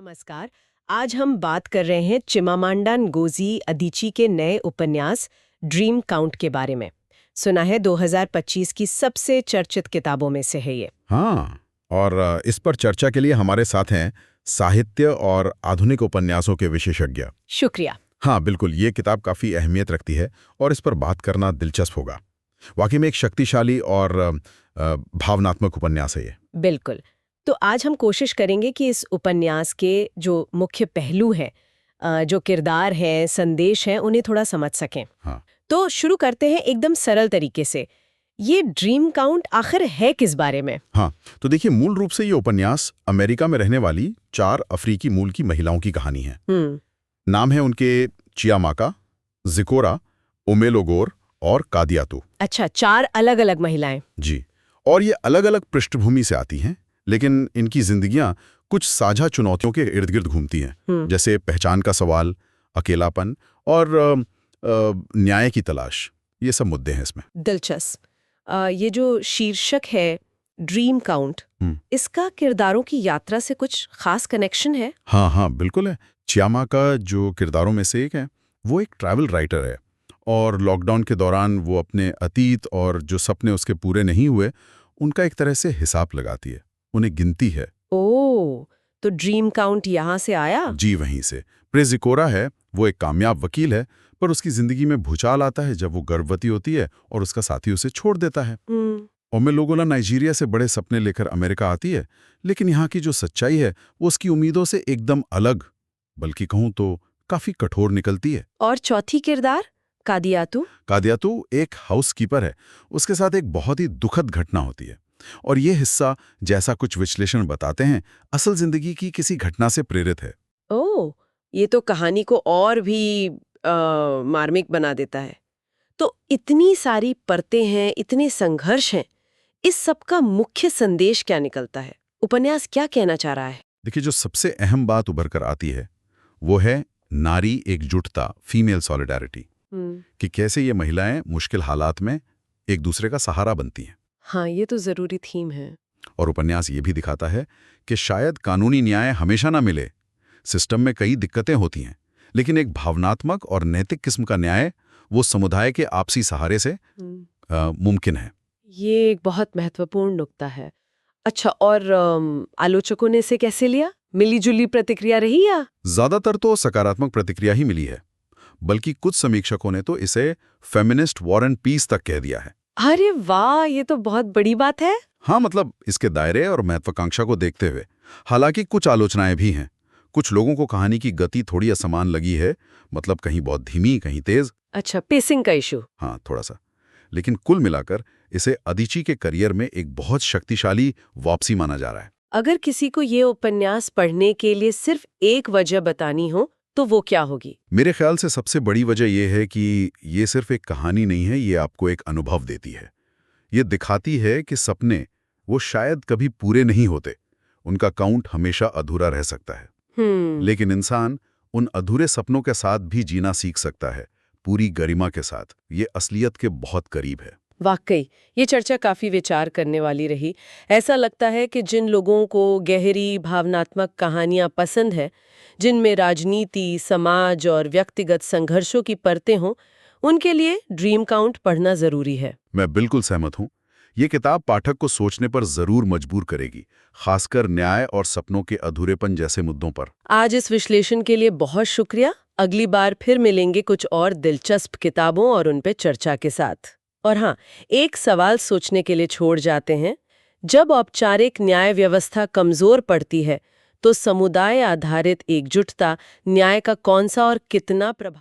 नमस्कार। आज हम बात कर रहे हैं चिमामांडा ngozi अदिची के नए उपन्यास ड्रीम काउंट के बारे में। सुना है 2025 की सबसे चर्चित किताबों में से है ये। हाँ, और इस पर चर्चा के लिए हमारे साथ हैं साहित्य और आधुनिक उपन्यासों के विशेषज्ञ। शुक्रिया। हाँ, बिल्कुल, ये किताब काफ़ी अहमियत रखती है और इस पर बात करना दिलचस्प होगा। वाकई में एक शक्तिशाली और भावनात्मक उपन्यास है ये। बिल्कुल। तो आज हम कोशिश करेंगे कि इस उपन्यास के जो मुख्य पहलू हैं, जो किरदार हैं, संदेश हैं, उन्हें थोड़ा समझ सकें। हाँ। तो शुरू करते हैं एकदम सरल तरीके से। ये ड्रीम काउंट आखिर है किस बारे में? हाँ, तो देखिए, मूल रूप से ये उपन्यास अमेरिका में रहने वाली 4 अफ्रीकी मूल की महिलाओं की कहानी है। नाम है उनके चियामाका, जिकोरा, ओमेलोगोर और कादियातू। अच्छा, 4 अलग-अलग महिलाएं। जी, और ये अलग-अलग पृष्ठभूमि से आती हैं, लेकिन इनकी जिंदगियां कुछ साझा चुनौतियों के इर्द गिर्द घूमती हैं, जैसे पहचान का सवाल, अकेलापन और न्याय की तलाश। ये सब मुद्दे हैं इसमें। दिलचस्प। ये जो शीर्षक है ड्रीम काउंट, इसका किरदारों की यात्रा से कुछ खास कनेक्शन है? हाँ हाँ, बिल्कुल है। चियामा का जो किरदारों में से एक है, वो एक ट्रैवल राइटर है और लॉकडाउन के दौरान वो अपने अतीत और जो सपने उसके पूरे नहीं हुए, उनका एक तरह से हिसाब लगाती है, उन्हें गिनती है। ओह, तो ड्रीम काउंट यहाँ से आया? जी, वहीं से। प्रेजिकोरा है, वो एक कामयाब वकील है, पर उसकी जिंदगी में भूचाल आता है जब वो गर्भवती होती है और उसका साथी उसे छोड़ देता है। ओमेलोगोला नाइजीरिया से बड़े सपने लेकर अमेरिका आती है, लेकिन यहाँ की जो सच्चाई है वो उसकी उम्मीदों से एकदम अलग, बल्कि कहूँ तो काफी कठोर निकलती है। और चौथी किरदार कादियातू? कादियातू एक हाउसकीपर है। उसके साथ एक बहुत ही दुखद घटना होती है और ये हिस्सा, जैसा कुछ विश्लेषण बताते हैं, असल जिंदगी की किसी घटना से प्रेरित है। ओह, ये तो कहानी को और भी मार्मिक बना देता है। तो इतनी सारी परतें हैं, इतने संघर्ष हैं, इस सब का मुख्य संदेश क्या निकलता है? उपन्यास क्या कहना चाह रहा है? देखिए, जो सबसे अहम बात उभर कर आती है वो है नारी एकजुटता, फीमेल सॉलिडारिटी, कि कैसे ये महिलाएं मुश्किल हालात में एक दूसरे का सहारा बनती हैं। हाँ, ये तो जरूरी थीम है। और उपन्यास ये भी दिखाता है कि शायद कानूनी न्याय हमेशा ना मिले, सिस्टम में कई दिक्कतें होती हैं, लेकिन एक भावनात्मक और नैतिक किस्म का न्याय वो समुदाय के आपसी सहारे से मुमकिन है। ये एक बहुत महत्वपूर्ण नुक्ता है। अच्छा, और आलोचकों ने इसे कैसे लिया? मिली-जुली प्रतिक्रिया रही या? ज्यादातर तो सकारात्मक प्रतिक्रिया ही मिली है, बल्कि कुछ समीक्षकों ने तो इसे फेमिनिस्ट वॉर एंड पीस तक कह दिया है। अरे वाह, ये तो बहुत बड़ी बात है। हाँ, मतलब इसके दायरे और महत्वाकांक्षा को देखते हुए। हालांकि कुछ आलोचनाएं भी हैं। कुछ लोगों को कहानी की गति थोड़ी असमान लगी है, मतलब कहीं बहुत धीमी, कहीं तेज। अच्छा, पेसिंग का इशू। हाँ, थोड़ा सा। लेकिन कुल मिलाकर इसे अदिची के करियर में एक बहुत शक्तिशाली वापसी माना जा रहा है। अगर किसी को ये उपन्यास पढ़ने के लिए सिर्फ एक वजह बतानी हो, तो वो क्या होगी? मेरे ख्याल से सबसे बड़ी वजह यह है कि ये सिर्फ एक कहानी नहीं है, ये आपको एक अनुभव देती है। ये दिखाती है कि सपने वो शायद कभी पूरे नहीं होते, उनका काउंट हमेशा अधूरा रह सकता है। लेकिन इंसान उन अधूरे सपनों के साथ भी जीना सीख सकता है, पूरी गरिमा के साथ। ये असलियत के बहुत करीब है। वाकई ये चर्चा काफी विचार करने वाली रही। ऐसा लगता है कि जिन लोगों को गहरी भावनात्मक कहानियां पसंद है, जिनमें राजनीति, समाज और व्यक्तिगत संघर्षों की परतें हों, उनके लिए ड्रीम काउंट पढ़ना जरूरी है। मैं बिल्कुल सहमत हूं। ये किताब पाठक को सोचने पर जरूर मजबूर करेगी, खासकर न्याय और सपनों के अधूरेपन जैसे मुद्दों पर। आज इस विश्लेषण के लिए बहुत शुक्रिया। अगली बार फिर मिलेंगे कुछ और दिलचस्प किताबों और उन पे चर्चा के साथ। और हाँ, एक सवाल सोचने के लिए छोड़ जाते हैं। जब औपचारिक न्याय व्यवस्था कमजोर पड़ती है, तो समुदाय आधारित एकजुटता न्याय का कौन सा और कितना प्रभाव